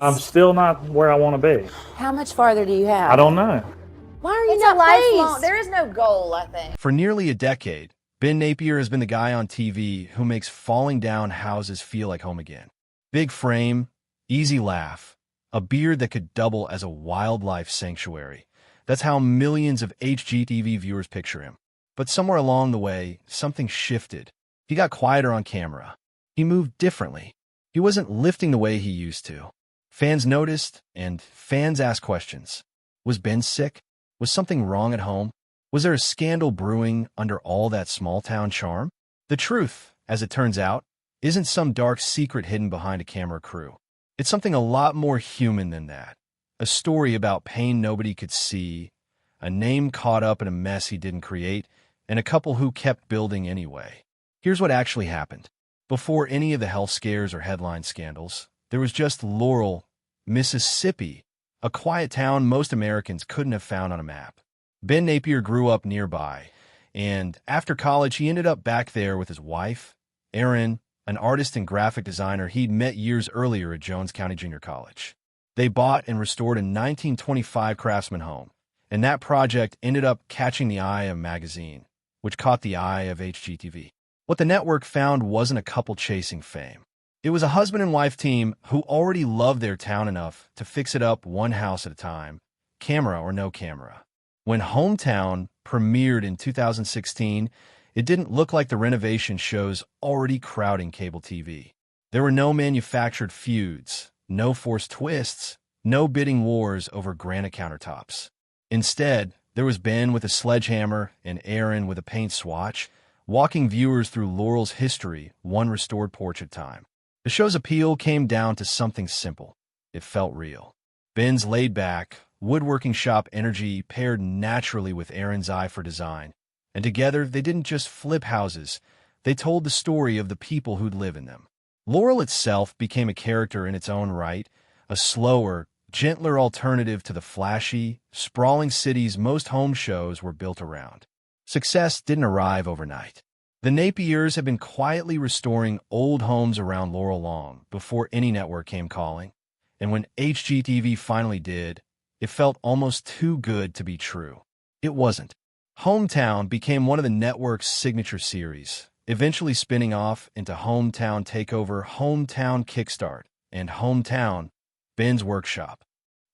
I'm still not where I want to be. How much farther do you have? I don't know. Why are you It's not a lifelong. pleased? There is no goal, I think. For nearly a decade, Ben Napier has been the guy on TV who makes falling down houses feel like home again. Big frame, easy laugh, a beard that could double as a wildlife sanctuary. That's how millions of HGTV viewers picture him. But somewhere along the way, something shifted. He got quieter on camera. He moved differently. He wasn't lifting the way he used to. Fans noticed, and fans asked questions. Was Ben sick? Was something wrong at home? Was there a scandal brewing under all that small-town charm? The truth, as it turns out, isn't some dark secret hidden behind a camera crew. It's something a lot more human than that. A story about pain nobody could see, a name caught up in a mess he didn't create, and a couple who kept building anyway. Here's what actually happened. Before any of the health scares or headline scandals, there was just Laurel, Mississippi, a quiet town most Americans couldn't have found on a map. Ben Napier grew up nearby, and after college he ended up back there with his wife, Erin, an artist and graphic designer he'd met years earlier at Jones County Junior College. They bought and restored a 1925 Craftsman home, and that project ended up catching the eye of a magazine, which caught the eye of HGTV. What the network found wasn't a couple chasing fame. It was a husband and wife team who already loved their town enough to fix it up one house at a time, camera or no camera. When Hometown premiered in 2016, it didn't look like the Renovation shows already crowding cable TV. There were no manufactured feuds, no forced twists, no bidding wars over granite countertops. Instead, there was Ben with a sledgehammer and Erin with a paint swatch, walking viewers through Laurel's history, one restored porch at a time. The show's appeal came down to something simple. It felt real. Ben's laid-back, woodworking shop energy paired naturally with Erin's eye for design, and together they didn't just flip houses, they told the story of the people who'd live in them. Laurel itself became a character in its own right, a slower, gentler alternative to the flashy, sprawling cities most home shows were built around. Success didn't arrive overnight. The Napiers have been quietly restoring old homes around Laurel long before any network came calling, and when HGTV finally did, it felt almost too good to be true. It wasn't. Hometown became one of the network's signature series, eventually spinning off into Hometown Takeover, Hometown Kickstart, and Hometown, Ben's Workshop.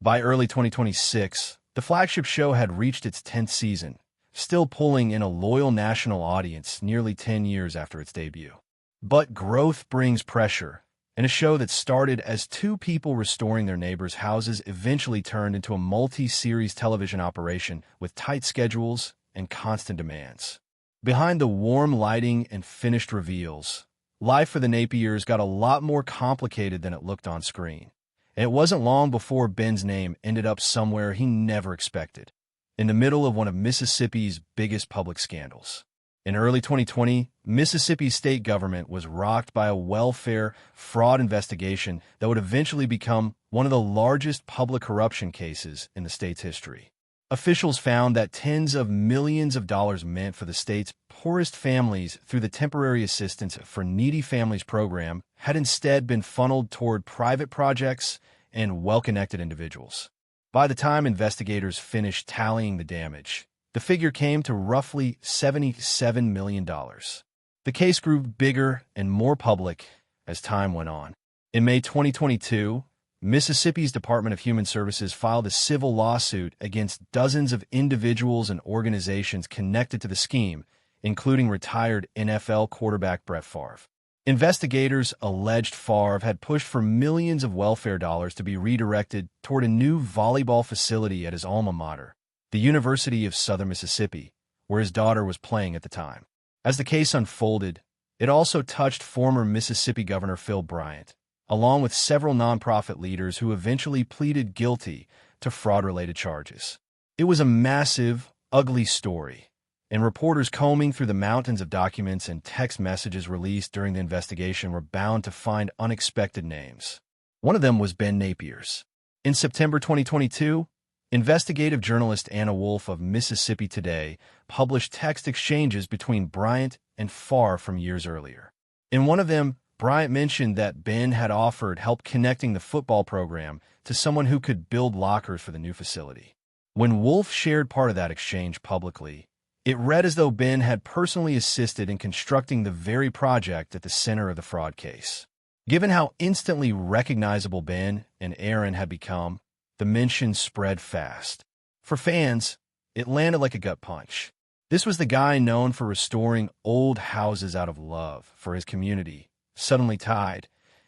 By early 2026, the flagship show had reached its 10th season, still pulling in a loyal national audience nearly 10 years after its debut. But growth brings pressure, and a show that started as two people restoring their neighbors' houses eventually turned into a multi-series television operation with tight schedules and constant demands. Behind the warm lighting and finished reveals, life for the Napiers got a lot more complicated than it looked on screen. And it wasn't long before Ben's name ended up somewhere he never expected, in the middle of one of Mississippi's biggest public scandals. In early 2020, Mississippi's state government was rocked by a welfare fraud investigation that would eventually become one of the largest public corruption cases in the state's history. Officials found that tens of millions of dollars meant for the state's poorest families through the Temporary Assistance for Needy Families program had instead been funneled toward private projects and well-connected individuals. By the time investigators finished tallying the damage, the figure came to roughly $77 million. The case grew bigger and more public as time went on. In May 2022, Mississippi's Department of Human Services filed a civil lawsuit against dozens of individuals and organizations connected to the scheme, including retired NFL quarterback Brett Favre. Investigators alleged Favre had pushed for millions of welfare dollars to be redirected toward a new volleyball facility at his alma mater, the University of Southern Mississippi, where his daughter was playing at the time. As the case unfolded, it also touched former Mississippi Governor Phil Bryant, along with several nonprofit leaders who eventually pleaded guilty to fraud-related charges. It was a massive, ugly story, and reporters combing through the mountains of documents and text messages released during the investigation were bound to find unexpected names. One of them was Ben Napier's. In September 2022, investigative journalist Anna Wolf of Mississippi Today published text exchanges between Bryant and Favre from years earlier. In one of them, Bryant mentioned that Ben had offered help connecting the football program to someone who could build lockers for the new facility. When Wolf shared part of that exchange publicly, it read as though Ben had personally assisted in constructing the very project at the center of the fraud case. Given how instantly recognizable Ben and Erin had become, the mention spread fast. For fans, it landed like a gut punch. This was the guy known for restoring old houses out of love for his community, suddenly tied,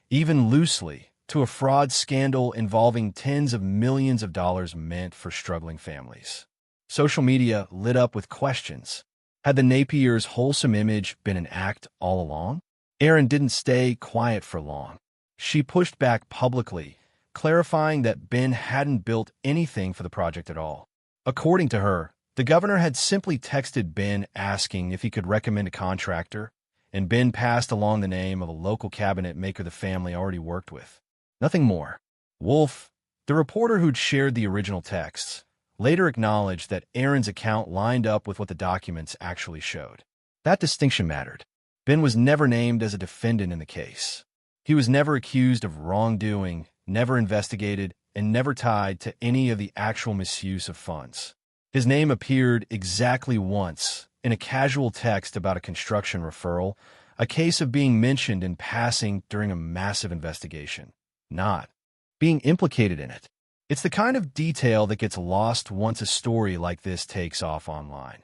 even loosely, to a fraud scandal involving tens of millions of dollars meant for struggling families. Social media lit up with questions. Had the Napiers' wholesome image been an act all along? Erin didn't stay quiet for long. She pushed back publicly, clarifying that Ben hadn't built anything for the project at all. According to her, the governor had simply texted Ben asking if he could recommend a contractor, and Ben passed along the name of a local cabinet maker the family already worked with. Nothing more. Wolf, the reporter who'd shared the original texts, later acknowledged that Erin's account lined up with what the documents actually showed. That distinction mattered. Ben was never named as a defendant in the case. He was never accused of wrongdoing, never investigated, and never tied to any of the actual misuse of funds. His name appeared exactly once in a casual text about a construction referral, a case of being mentioned in passing during a massive investigation, not being implicated in it. It's the kind of detail that gets lost once a story like this takes off online.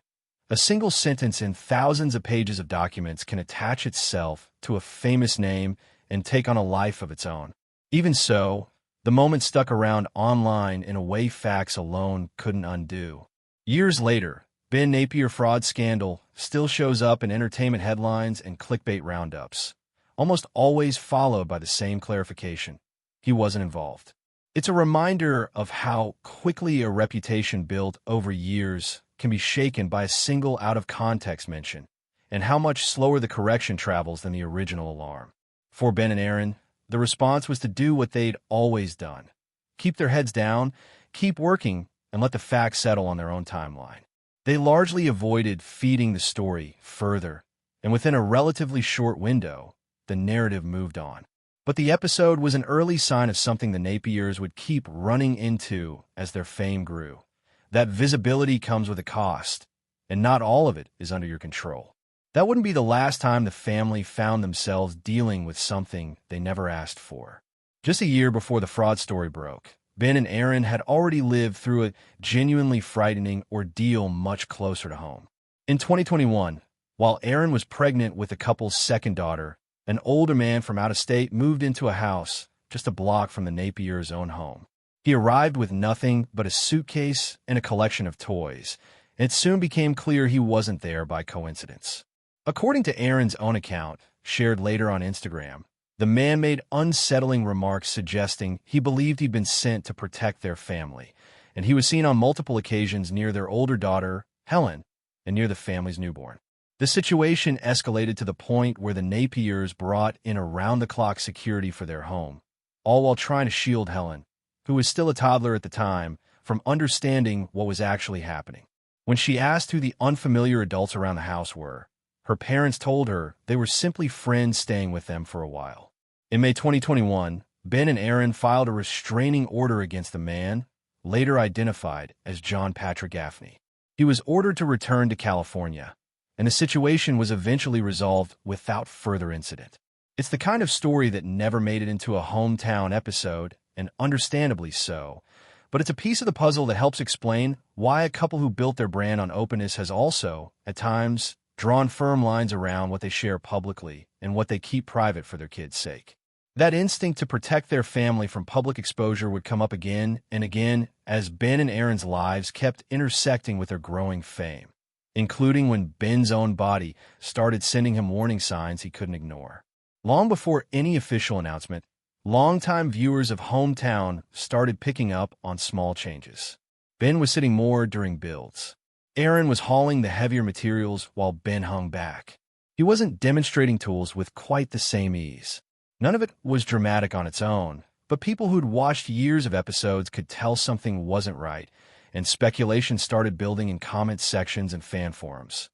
A single sentence in thousands of pages of documents can attach itself to a famous name and take on a life of its own. Even so, the moment stuck around online in a way facts alone couldn't undo. Years later, Ben Napier fraud scandal still shows up in entertainment headlines and clickbait roundups, almost always followed by the same clarification: he wasn't involved. It's a reminder of how quickly a reputation built over years can be shaken by a single out-of-context mention, and how much slower the correction travels than the original alarm. For Ben and Erin, the response was to do what they'd always done: keep their heads down, keep working, and let the facts settle on their own timeline. They largely avoided feeding the story further, and within a relatively short window, the narrative moved on. But the episode was an early sign of something the Napiers would keep running into as their fame grew. That visibility comes with a cost, and not all of it is under your control. That wouldn't be the last time the family found themselves dealing with something they never asked for. Just a year before the fraud story broke, Ben and Erin had already lived through a genuinely frightening ordeal much closer to home. In 2021, while Erin was pregnant with the couple's second daughter, an older man from out of state moved into a house just a block from the Napiers' own home. He arrived with nothing but a suitcase and a collection of toys, and it soon became clear he wasn't there by coincidence. According to Erin's own account, shared later on Instagram, the man made unsettling remarks suggesting he believed he'd been sent to protect their family, and he was seen on multiple occasions near their older daughter, Helen, and near the family's newborn. The situation escalated to the point where the Napiers brought in around-the-clock security for their home, all while trying to shield Helen, who was still a toddler at the time, from understanding what was actually happening. When she asked who the unfamiliar adults around the house were, her parents told her they were simply friends staying with them for a while. In May 2021, Ben and Erin filed a restraining order against the man, later identified as John Patrick Gaffney. He was ordered to return to California, and the situation was eventually resolved without further incident. It's the kind of story that never made it into a hometown episode, and understandably so, but it's a piece of the puzzle that helps explain why a couple who built their brand on openness has also, at times, drawn firm lines around what they share publicly and what they keep private for their kids' sake. That instinct to protect their family from public exposure would come up again and again as Ben and Erin's lives kept intersecting with their growing fame, including when Ben's own body started sending him warning signs he couldn't ignore. Long before any official announcement, longtime viewers of Hometown started picking up on small changes. Ben was sitting more during builds. Erin was hauling the heavier materials while Ben hung back. He wasn't demonstrating tools with quite the same ease. None of it was dramatic on its own, but people who'd watched years of episodes could tell something wasn't right, and speculation started building in comment sections and fan forums.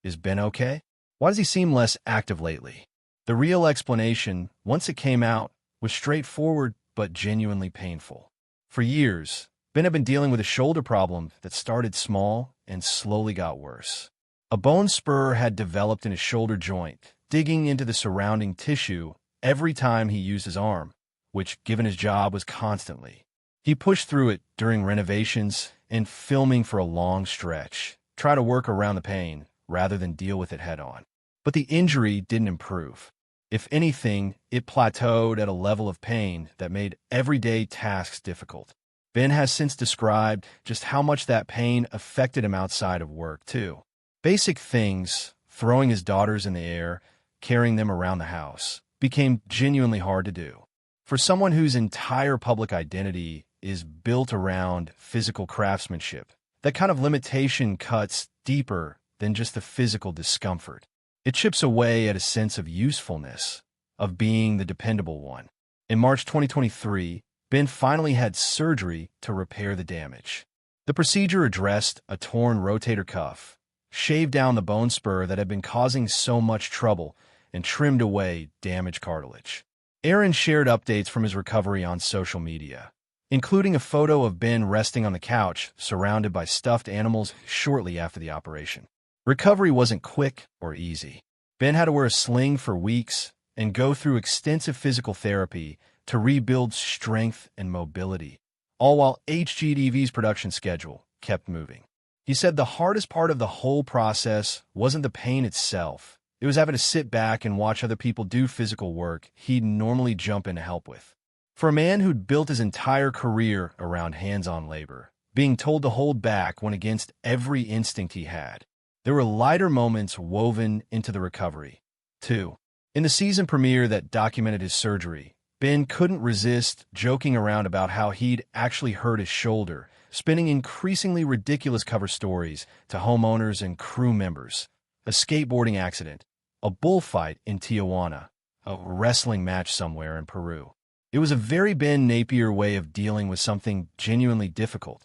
Is Ben okay? Why does he seem less active lately? The real explanation, once it came out, was straightforward but genuinely painful. For years, Ben had been dealing with a shoulder problem that started small and slowly got worse. A bone spur had developed in his shoulder joint, digging into the surrounding tissue every time he used his arm, which, given his job, was constantly. He pushed through it during renovations and filming for a long stretch, trying to work around the pain rather than deal with it head-on. But the injury didn't improve. If anything, it plateaued at a level of pain that made everyday tasks difficult. Ben has since described just how much that pain affected him outside of work, too. Basic things, throwing his daughters in the air, carrying them around the house, became genuinely hard to do. For someone whose entire public identity is built around physical craftsmanship, that kind of limitation cuts deeper than just the physical discomfort. It chips away at a sense of usefulness, of being the dependable one. In March 2023, Ben finally had surgery to repair the damage. The procedure addressed a torn rotator cuff, shaved down the bone spur that had been causing so much trouble, and trimmed away damaged cartilage. Erin shared updates from his recovery on social media, including a photo of Ben resting on the couch, surrounded by stuffed animals shortly after the operation. Recovery wasn't quick or easy. Ben had to wear a sling for weeks and go through extensive physical therapy to rebuild strength and mobility, all while HGTV's production schedule kept moving. He said the hardest part of the whole process wasn't the pain itself. It was having to sit back and watch other people do physical work he'd normally jump in to help with. For a man who'd built his entire career around hands-on labor, being told to hold back went against every instinct he had. There were lighter moments woven into the recovery, too. In the season premiere that documented his surgery, Ben couldn't resist joking around about how he'd actually hurt his shoulder, spinning increasingly ridiculous cover stories to homeowners and crew members. A skateboarding accident, a bullfight in Tijuana, a wrestling match somewhere in Peru. It was a very Ben Napier way of dealing with something genuinely difficult.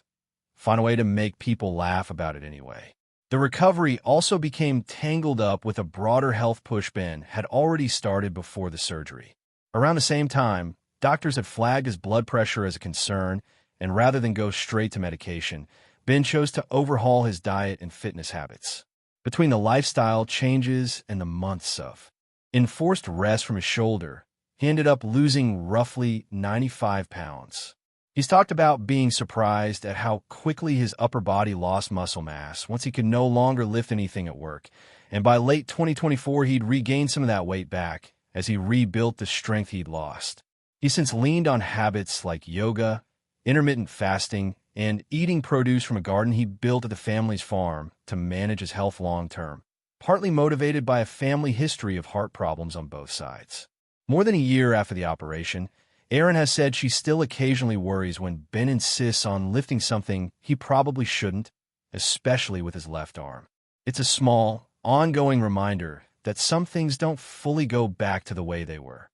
Find a way to make people laugh about it anyway. The recovery also became tangled up with a broader health push Ben had already started before the surgery. Around the same time, doctors had flagged his blood pressure as a concern, and rather than go straight to medication, Ben chose to overhaul his diet and fitness habits. Between the lifestyle changes and the months of enforced rest from his shoulder, he ended up losing roughly 95 pounds. He's talked about being surprised at how quickly his upper body lost muscle mass once he could no longer lift anything at work, and by late 2024 he'd regained some of that weight back as he rebuilt the strength he'd lost. He's since leaned on habits like yoga, intermittent fasting, and eating produce from a garden he built at the family's farm to manage his health long-term, partly motivated by a family history of heart problems on both sides. More than a year after the operation, Erin has said she still occasionally worries when Ben insists on lifting something he probably shouldn't, especially with his left arm. It's a small, ongoing reminder that some things don't fully go back to the way they were,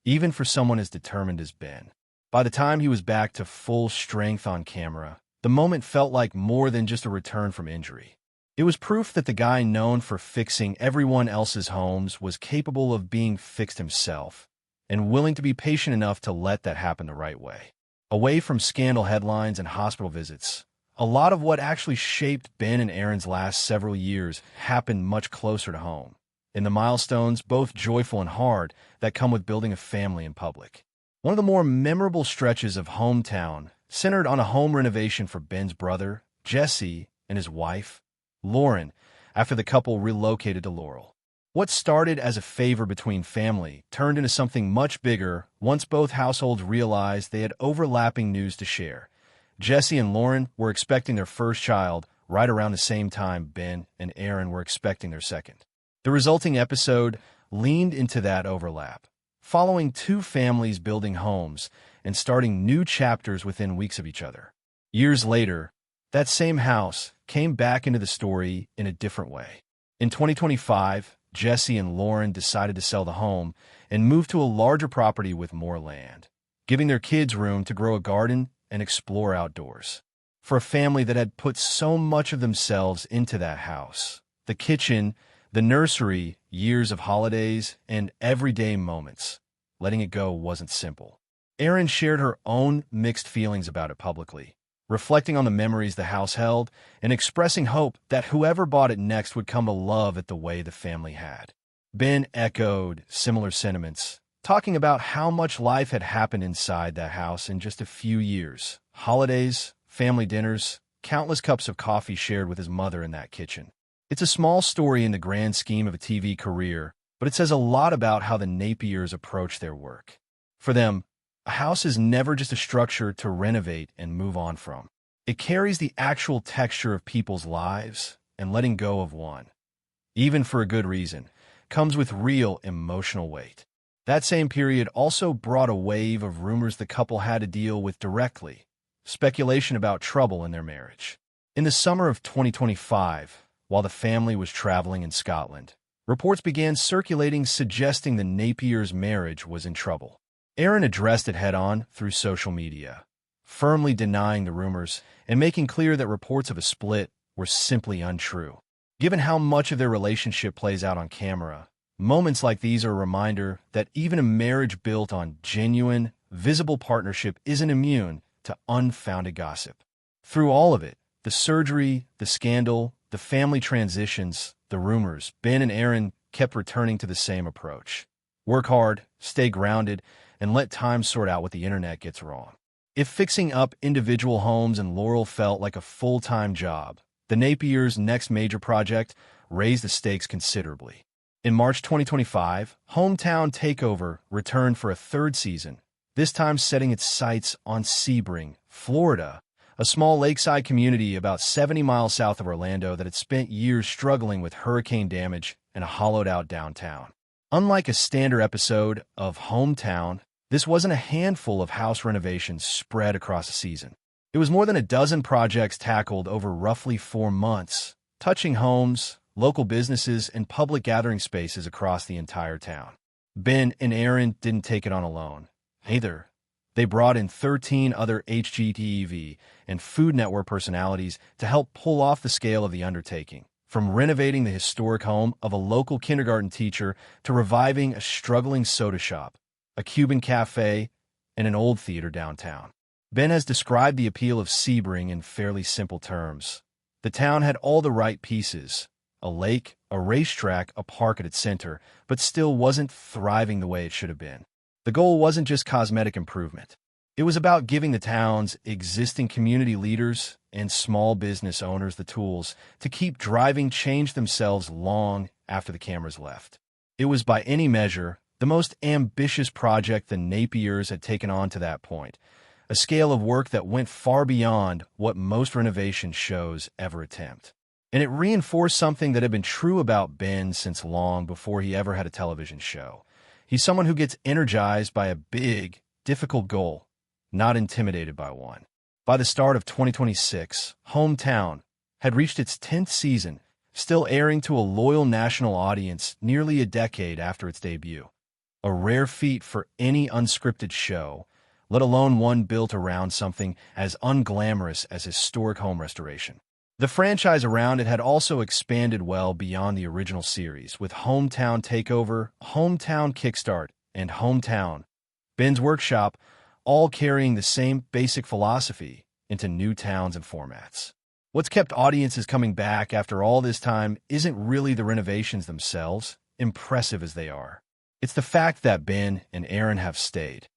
even for someone as determined as Ben. By the time he was back to full strength on camera, the moment felt like more than just a return from injury. It was proof that the guy known for fixing everyone else's homes was capable of being fixed himself, and willing to be patient enough to let that happen the right way. Away from scandal headlines and hospital visits, a lot of what actually shaped Ben and Erin's last several years happened much closer to home, in the milestones, both joyful and hard, that come with building a family in public. One of the more memorable stretches of Hometown centered on a home renovation for Ben's brother, Jesse, and his wife, Lauren, after the couple relocated to Laurel. What started as a favor between family turned into something much bigger once both households realized they had overlapping news to share. Jesse and Lauren were expecting their first child right around the same time Ben and Erin were expecting their second. The resulting episode leaned into that overlap, following two families building homes and starting new chapters within weeks of each other. Years later, that same house came back into the story in a different way. In 2025, Jesse and Lauren decided to sell the home and move to a larger property with more land, giving their kids room to grow a garden and explore outdoors. For a family that had put so much of themselves into that house, the kitchen, The nursery, years of holidays, and everyday moments. Letting it go wasn't simple. Erin shared her own mixed feelings about it publicly, reflecting on the memories the house held and expressing hope that whoever bought it next would come to love it the way the family had. Ben echoed similar sentiments, talking about how much life had happened inside that house in just a few years. Holidays, family dinners, countless cups of coffee shared with his mother in that kitchen. It's a small story in the grand scheme of a TV career, but it says a lot about how the Napiers approach their work. For them, a house is never just a structure to renovate and move on from. It carries the actual texture of people's lives, and letting go of one, even for a good reason, comes with real emotional weight. That same period also brought a wave of rumors the couple had to deal with directly, speculation about trouble in their marriage. In the summer of 2025, while the family was traveling in Scotland, reports began circulating suggesting the Napiers' marriage was in trouble. Erin addressed it head-on through social media, firmly denying the rumors and making clear that reports of a split were simply untrue. Given how much of their relationship plays out on camera, moments like these are a reminder that even a marriage built on genuine, visible partnership isn't immune to unfounded gossip. Through all of it, the surgery, the scandal, the family transitions, the rumors, Ben and Erin kept returning to the same approach. Work hard, stay grounded, and let time sort out what the internet gets wrong. If fixing up individual homes in Laurel felt like a full-time job, the Napiers' next major project raised the stakes considerably. In March 2025, Hometown Takeover returned for a third season, this time setting its sights on Sebring, Florida, a small lakeside community about 70 miles south of Orlando that had spent years struggling with hurricane damage and a hollowed-out downtown. Unlike a standard episode of Hometown, this wasn't a handful of house renovations spread across a season. It was more than a dozen projects tackled over roughly 4 months, touching homes, local businesses, and public gathering spaces across the entire town. Ben and Erin didn't take it on alone. Either. They brought in 13 other HGTV and Food Network personalities to help pull off the scale of the undertaking, from renovating the historic home of a local kindergarten teacher to reviving a struggling soda shop, a Cuban cafe, and an old theater downtown. Ben has described the appeal of Sebring in fairly simple terms. The town had all the right pieces, a lake, a racetrack, a park at its center, but still wasn't thriving the way it should have been. The goal wasn't just cosmetic improvement. It was about giving the town's existing community leaders and small business owners the tools to keep driving change themselves long after the cameras left. It was by any measure the most ambitious project the Napiers had taken on to that point, a scale of work that went far beyond what most renovation shows ever attempt. And it reinforced something that had been true about Ben since long before he ever had a television show. He's someone who gets energized by a big, difficult goal, not intimidated by one. By the start of 2026, Hometown had reached its 10th season, still airing to a loyal national audience nearly a decade after its debut. A rare feat for any unscripted show, let alone one built around something as unglamorous as historic home restoration. The franchise around it had also expanded well beyond the original series, with Hometown Takeover, Hometown Kickstart, and Hometown, Ben's Workshop, all carrying the same basic philosophy into new towns and formats. What's kept audiences coming back after all this time isn't really the renovations themselves, impressive as they are. It's the fact that Ben and Erin have stayed.